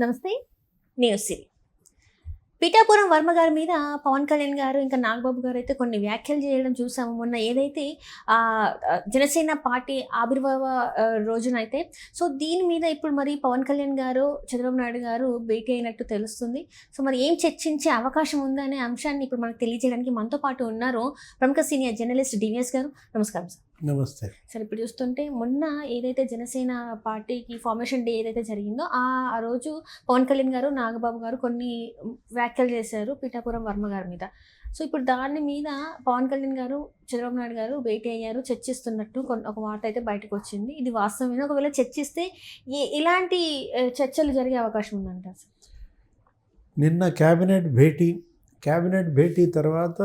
నమస్తే. న్యూస్ సిరి. పిఠాపురం వర్మ గారి మీద పవన్ కళ్యాణ్ గారు ఇంకా నాగబాబు గారు అయితే కొన్ని వ్యాఖ్యలు చేయడం చూసాము. మొన్న ఏదైతే జనసేన పార్టీ ఆవిర్భావ రోజునైతే సో దీని మీద ఇప్పుడు మరి పవన్ కళ్యాణ్ గారు చంద్రబాబు నాయుడు గారు భేటీ అయినట్టు తెలుస్తుంది. సో మరి ఏం చర్చించే అవకాశం ఉందనే అంశాన్ని ఇప్పుడు మనకు తెలియజేయడానికి మనతో పాటు ఉన్నారు ప్రముఖ సీనియర్ జర్నలిస్ట్ డివిఎస్ గారు. నమస్కారం సార్. నమస్తే సార్. ఇప్పుడు చూస్తుంటే మొన్న ఏదైతే జనసేన పార్టీకి ఫార్మేషన్ డే ఏదైతే జరిగిందో ఆ రోజు పవన్ కళ్యాణ్ గారు నాగబాబు గారు కొన్ని వ్యాఖ్యలు చేశారు పిఠాపురం వర్మ గారి మీద. సో ఇప్పుడు దాని మీద పవన్ కళ్యాణ్ గారు చంద్రబాబు నాయుడు గారు భేటీ అయ్యారు, చర్చిస్తున్నట్టు ఒక వార్త అయితే బయటకు వచ్చింది. ఇది వాస్తవమైన ఒకవేళ చర్చిస్తే ఇలాంటి చర్చలు జరిగే అవకాశం ఉందంటారు సార్? నిన్న క్యాబినెట్ భేటీ తర్వాత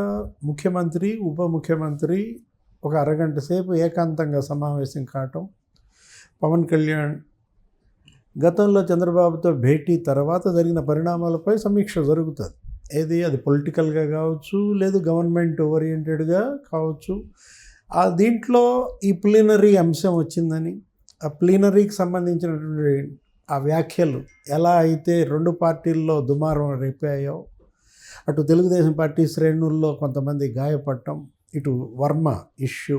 ముఖ్యమంత్రి ఉప ముఖ్యమంత్రి ఒక అరగంట సేపు ఏకాంతంగా సమావేశం కావటం, పవన్ కళ్యాణ్ గతంలో చంద్రబాబుతో భేటీ తర్వాత జరిగిన పరిణామాలపై సమీక్ష జరుగుతుంది. అది పొలిటికల్గా కావచ్చు, లేదు గవర్నమెంట్ ఓరియంటెడ్గా కావచ్చు. దీంట్లో ఈ ప్లీనరీ అంశం వచ్చిందని, ఆ ప్లీనరీకి సంబంధించినటువంటి ఆ వ్యాఖ్యలు ఎలా అయితే రెండు పార్టీల్లో దుమారం రేపాయో, అటు తెలుగుదేశం పార్టీ శ్రేణుల్లో కొంతమంది గాయపడటం, ఇటు వర్మ ఇష్యూ,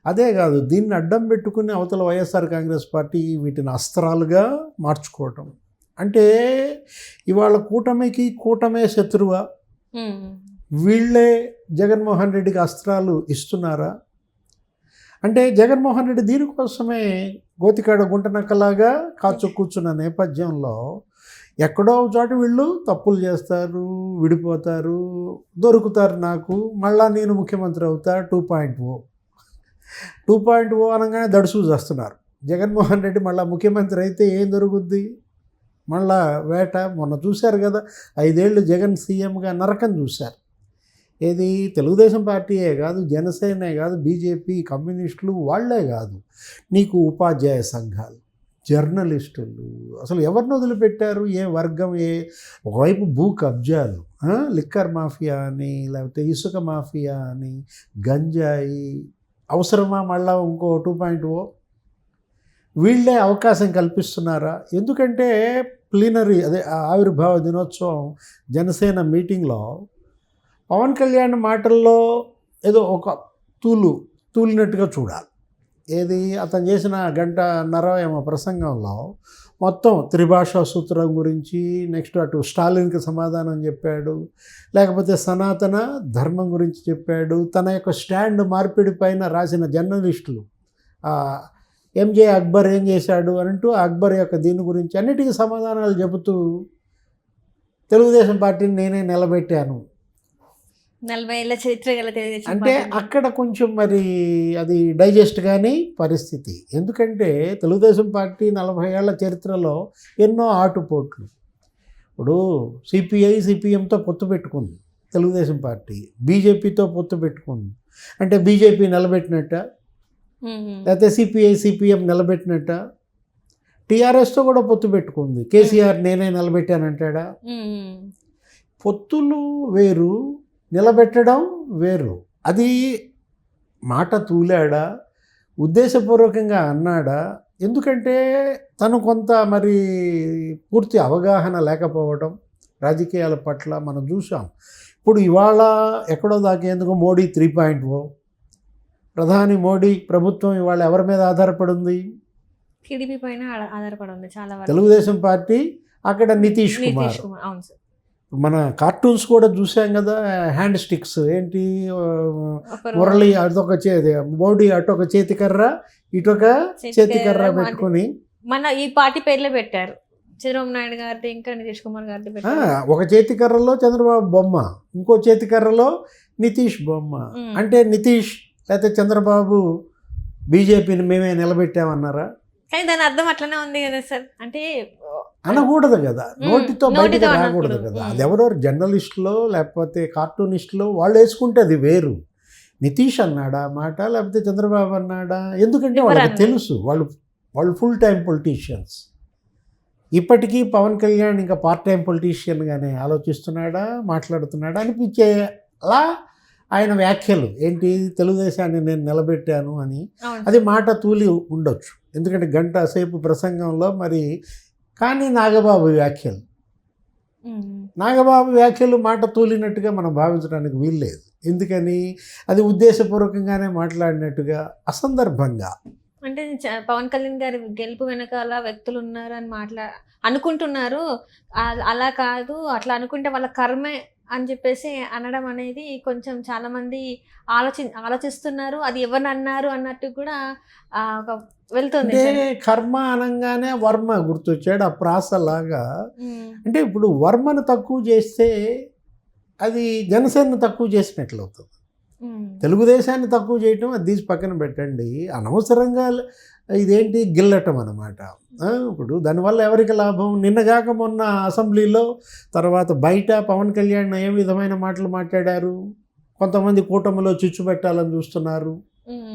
అదే కాదు దీన్ని అడ్డం పెట్టుకుని అవతల వైఎస్ఆర్ కాంగ్రెస్ పార్టీ వీటిని అస్త్రాలుగా మార్చుకోవటం. అంటే ఇవాళ కూటమే శత్రువా, వీళ్ళే జగన్మోహన్ రెడ్డికి అస్త్రాలు ఇస్తున్నారా? అంటే జగన్మోహన్ రెడ్డి దీనికోసమే గోతికాడ గుంటనక్కలాగా కాచు కూర్చున్న నేపథ్యంలో ఎక్కడో చోట వీళ్ళు తప్పులు చేస్తారు, విడిపోతారు, దొరుకుతారు. నాకు మళ్ళా నేను ముఖ్యమంత్రి అవుతా 2.0 అనగానే దడుసు చేస్తున్నారు. జగన్మోహన్ రెడ్డి మళ్ళీ ముఖ్యమంత్రి అయితే ఏం దొరుకుద్ది? మళ్ళా వేట. మొన్న చూశారు కదా, 5 ఏళ్ళు జగన్ సీఎంగా నరకం చూశారు. తెలుగుదేశం పార్టీయే కాదు, జనసేనే కాదు, బీజేపీ, కమ్యూనిస్టులు వాళ్ళే కాదు, నీకు ఉపాధ్యాయ సంఘాలు, జర్నలిస్టులు, అసలు ఎవరిని వదిలిపెట్టారు? ఏ వర్గం? ఒకవైపు భూ కబ్జాలు, లిక్కర్ మాఫియా అని, లేకపోతే ఇసుక మాఫియా అని, గంజాయి, అవసరమా మళ్ళా ఇంకో 2.0? వీళ్ళే అవకాశం కల్పిస్తున్నారా? ఎందుకంటే ప్లీనరీ ఆవిర్భావ దినోత్సవం జనసేన మీటింగ్లో పవన్ కళ్యాణ్ మాటల్లో ఏదో ఒక తూలినట్టుగా చూడాలి. అతను చేసిన 1.5 గంట ప్రసంగంలో మొత్తం త్రిభాషా సూత్రం గురించి, నెక్స్ట్ అటు స్టాలిన్కి సమాధానం చెప్పాడు, లేకపోతే సనాతన ధర్మం గురించి చెప్పాడు, తన యొక్క స్టాండ్ మార్పిడి పైన రాసిన జర్నలిస్టులు ఎంజే అక్బర్ ఏం చేశాడు అంటూ అక్బర్ యొక్క దీని గురించి అన్నిటికీ సమాధానాలు చెబుతూ తెలుగుదేశం పార్టీని నేనే నిలబెట్టాను, 40 ఏళ్ల చరిత్ర గల తెలుగుదేశం అంటే అక్కడ కొంచెం మరి అది డైజెస్ట్ కానీ పరిస్థితి. ఎందుకంటే తెలుగుదేశం పార్టీ 40 ఏళ్ల చరిత్రలో ఎన్నో ఆటుపోట్లు. ఇప్పుడు సిపిఎంతో పొత్తు పెట్టుకుంది తెలుగుదేశం పార్టీ, బీజేపీతో పొత్తు పెట్టుకుంది. అంటే బీజేపీ నిలబెట్టినట్ట, లేకపోతే సిపిఎం నిలబెట్టినట్ట? టీఆర్ఎస్తో కూడా పొత్తు పెట్టుకుంది, కేసీఆర్ నేనే నిలబెట్టానంటాడా? పొత్తులు వేరు, నిలబెట్టడం వేరు. అది మాట తూలాడా, ఉద్దేశపూర్వకంగా అన్నాడా? ఎందుకంటే తను కొంత మరి పూర్తి అవగాహన లేకపోవడం రాజకీయాల పట్ల మనం చూసాం. ఇప్పుడు ఇవాళ ఎక్కడో దాకేందుకు మోడీ 3.0, ప్రధాని మోడీ ప్రభుత్వం ఇవాళ ఎవరి మీద ఆధారపడి ఉంది? టీడీపీ పైన ఆధారపడి ఉంది చాలా వరకు. తెలుగుదేశం పార్టీ, అక్కడ నితీష్ కుమార్. అవును సార్. మన కార్టూన్స్ కూడా చూసాం కదా, హ్యాండ్ స్టిక్స్ మురళి అటొక మోడీ అటొక చేతికర్ర ఇటొక చేతికర్ర పెట్టుకుని మన ఈ పార్టీ పేర్లే పెట్టారు. చంద్రబాబు నాయుడు గారిది ఇంకా నితీష్ కుమార్ గారిది పెట్టారు. ఒక చేతికర్రలో చంద్రబాబు బొమ్మ, ఇంకో చేతికర్రలో నితీష్ బొమ్మ. అంటే నితీష్ లేకపోతే చంద్రబాబు బీజేపీని మేమే నిలబెట్టామన్నారా? కానీ దాని అర్థం అట్లనే ఉంది కదా సార్. అంటే అనకూడదు కదా, నోటితో బయటకు రాకూడదు కదా. అది ఎవరో జర్నలిస్టులో లేకపోతే కార్టూనిస్టులో వాళ్ళు వేసుకుంటే అది వేరు. నితీష్ అన్నాడా మాట, లేకపోతే చంద్రబాబు అన్నాడా? ఎందుకంటే వాళ్ళకి తెలుసు, వాళ్ళు ఫుల్ టైం పొలిటీషియన్స్. ఇప్పటికీ పవన్ కళ్యాణ్ ఇంకా పార్ట్ టైం పొలిటీషియన్గానే ఆలోచిస్తున్నాడా, మాట్లాడుతున్నాడా అనిపించేలా ఆయన వ్యాఖ్యలు తెలుగుదేశాన్ని నేను నిలబెట్టాను అని, అది మాట తూలి ఉండొచ్చు. ఎందుకంటే 1 గంట సేపు ప్రసంగంలో మరి కానీ నాగబాబు వ్యాఖ్యలు నాగబాబు వ్యాఖ్యలు మాట తూలినట్టుగా మనం భావించడానికి వీల్లేదు. ఎందుకని అది ఉద్దేశపూర్వకంగానే మాట్లాడినట్టుగా అసందర్భంగా. అంటే పవన్ కళ్యాణ్ గారి గెలుపు వెనకాల వ్యక్తులు ఉన్నారు అని అనుకుంటున్నారు. అలా కాదు, అట్లా అనుకుంటే వాళ్ళ కర్మే అని చెప్పేసి అనడం అనేది కొంచెం చాలా మంది ఆలోచిస్తున్నారు. అది ఎవరిని అన్నారు అన్నట్టు కూడా ఒక వెళ్తుంది. అంటే కర్మ అనగానే వర్మ గుర్తొచ్చాడు ఆ ప్రాసలాగా. అంటే ఇప్పుడు వర్మను తక్కువ చేస్తే అది జనసేనను తక్కువ చేసినట్లు అవుతుంది. తెలుగుదేశాన్ని తక్కువ చేయటం అది తీసి పక్కన పెట్టండి. అనవసరంగా ఇదేంటి గిల్లటం అన్నమాట. ఇప్పుడు దానివల్ల ఎవరికి లాభం? నిన్నగాక మొన్న అసెంబ్లీలో తర్వాత బయట పవన్ కళ్యాణ్ ఏ విధమైన మాటలు మాట్లాడారు. కొంతమంది కూటమిలో చిచ్చు పెట్టాలని చూస్తున్నారు,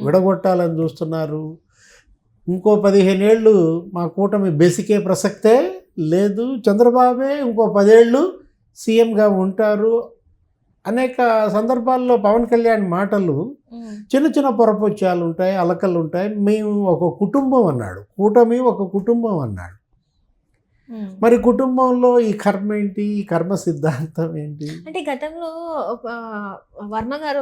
విడగొట్టాలని చూస్తున్నారు. ఇంకో 15 ఏళ్ళు మా కూటమి బెసికే ప్రసక్తే లేదు, చంద్రబాబే ఇంకో 10 ఏళ్ళు సీఎంగా ఉంటారు. అనేక సందర్భాల్లో పవన్ కళ్యాణ్ మాటలు చిన్న చిన్న పొరపొచ్చాలు ఉంటాయి, అలకలు ఉంటాయి. మేము ఒక కుటుంబం అన్నాడు, కూటమి ఒక కుటుంబం అన్నాడు. మరి కుటుంబంలో ఈ కర్మ ఏంటి? ఈ కర్మ సిద్ధాంతం ఏంటి? అంటే గతంలో వర్మ గారు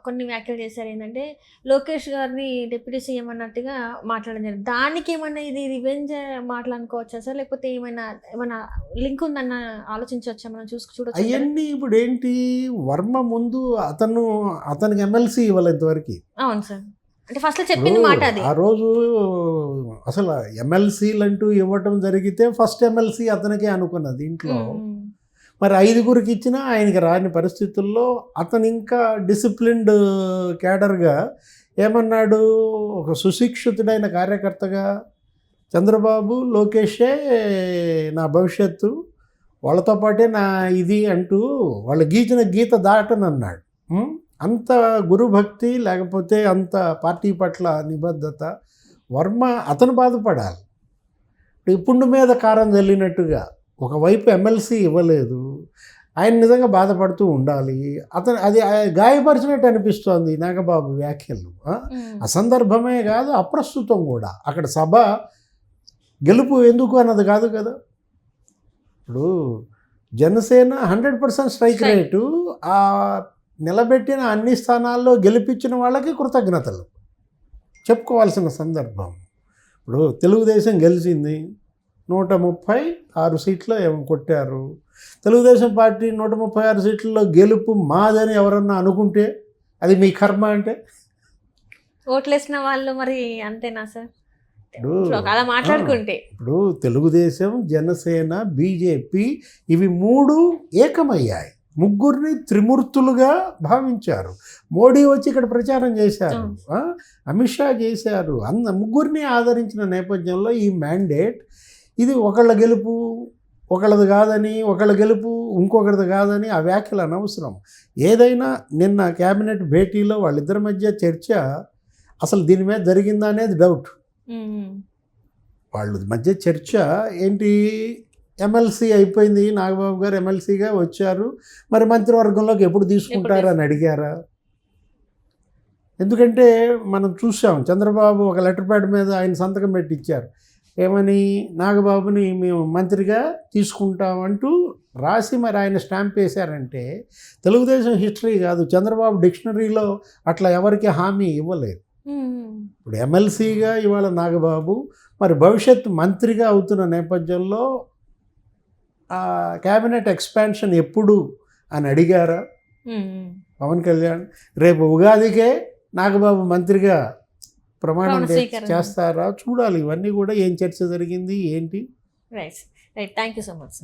కొన్ని వ్యాఖ్యలు చేశారు. ఏంటంటే లోకేష్ గారిని డిప్యూటీ సీఎం అన్నట్టుగా మాట్లాడడం జరిగింది. దానికి ఏమన్నా ఇది రివెంజ్ మాట్లాడుకోవచ్చా సార్? లేకపోతే ఏమైనా లింక్ ఉందన్న ఆలోచించవచ్చా? మనం చూడొచ్చు. అవన్నీ ఇప్పుడు ఏంటి, వర్మ ముందు అతనికి ఎమ్మెల్సీ ఇవ్వలేదు ఇంతవరకు. అవును సార్, అంటే ఫస్ట్ చెప్పింది మాట అది. ఆ రోజు అసలు ఎమ్మెల్సీలు అంటూ ఇవ్వటం జరిగితే ఫస్ట్ ఎమ్మెల్సీ అతనికే అనుకున్నది ఇంట్లో. మరి 5గురికి ఇచ్చినా ఆయనకి రాని పరిస్థితుల్లో అతను ఇంకా డిసిప్లిన్డ్ క్యాడర్గా ఏమన్నాడు, ఒక సుశిక్షితుడైన కార్యకర్తగా చంద్రబాబు లోకేషే నా భవిష్యత్తు, వాళ్ళతో పాటే నా ఇది అంటూ వాళ్ళు గీచిన గీత దాటనన్నాడు. అంత గురుభక్తి, లేకపోతే అంత పార్టీ పట్ల నిబద్ధత. వర్మ అతను బాధపడాలి. పుండు మీద కారం చల్లినట్టుగా ఒకవైపు ఎమ్మెల్సీ ఇవ్వలేదు, ఆయన నిజంగా బాధపడుతూ ఉండాలి. అది గాయపరిచినట్టు అనిపిస్తోంది నాగబాబు వ్యాఖ్యలు. అసందర్భమే కాదు, అప్రస్తుతం కూడా. అక్కడ సభ గెలుపు ఎందుకు అన్నది కాదు కదా. ఇప్పుడు జనసేన 100% స్ట్రైక్ రేటు, ఆ నిలబెట్టిన అన్ని స్థానాల్లో గెలిపించిన వాళ్ళకి కృతజ్ఞతలు చెప్పుకోవాల్సిన సందర్భం. ఇప్పుడు తెలుగుదేశం గెలిచింది, 136 సీట్లు ఏమో కొట్టారు. తెలుగుదేశం పార్టీ 136 సీట్లలో గెలుపు మాదని ఎవరన్నా అనుకుంటే అది మీ కర్మ. అంటే ఓట్లేసిన వాళ్ళు మరి అంతేనా సార్? అలా మాట్లాడుకుంటే ఇప్పుడు తెలుగుదేశం, జనసేన, బీజేపీ ఇవి 3 ఏకమయ్యాయి. ముగ్గురిని త్రిమూర్తులుగా భావించారు. మోడీ వచ్చి ఇక్కడ ప్రచారం చేశారు, అమిత్ షా చేశారు. ముగ్గురిని ఆదరించిన నేపథ్యంలో ఈ మ్యాండేట్ ఇది ఒకళ్ళ గెలుపు ఒకళ్ళది కాదని, ఒకళ్ళ గెలుపు ఇంకొకరిది కాదని ఆ వ్యాఖ్యలు అనవసరం. ఏదైనా నిన్న క్యాబినెట్ భేటీలో వాళ్ళిద్దరి మధ్య చర్చ అసలు దీని మీద జరిగిందా అనేది డౌట్. వాళ్ళ మధ్య చర్చ ఏంటి, ఎమ్మెల్సీ అయిపోయింది, నాగబాబు గారు ఎమ్మెల్సీగా వచ్చారు, మరి మంత్రివర్గంలోకి ఎప్పుడు తీసుకుంటారు అని అడిగారా? ఎందుకంటే మనం చూసాం, చంద్రబాబు ఒక లెటర్ ప్యాడ్ మీద ఆయన సంతకం పెట్టించారు. ఏమని, నాగబాబుని మేము మంత్రిగా తీసుకుంటామంటూ రాసి మరి ఆయన స్టాంప్ వేశారంటే తెలుగుదేశం హిస్టరీ కాదు, చంద్రబాబు డిక్షనరీలో అట్లా ఎవరికి హామీ ఇవ్వలేదు. ఇప్పుడు ఎమ్మెల్సీగా ఇవాళ నాగబాబు, మరి భవిష్యత్ మంత్రిగా అవుతున్న నేపథ్యంలో క్యాబినెట్ ఎక్స్పాన్షన్ ఎప్పుడు అని అడిగారా పవన్ కళ్యాణ్? రేపు ఉగాదికే నాగబాబు మంత్రిగా ప్రమాణం చేస్తారా? చూడాలి. ఇవన్నీ కూడా ఏం చర్చ జరిగింది ఏంటి. Right, thank you so much.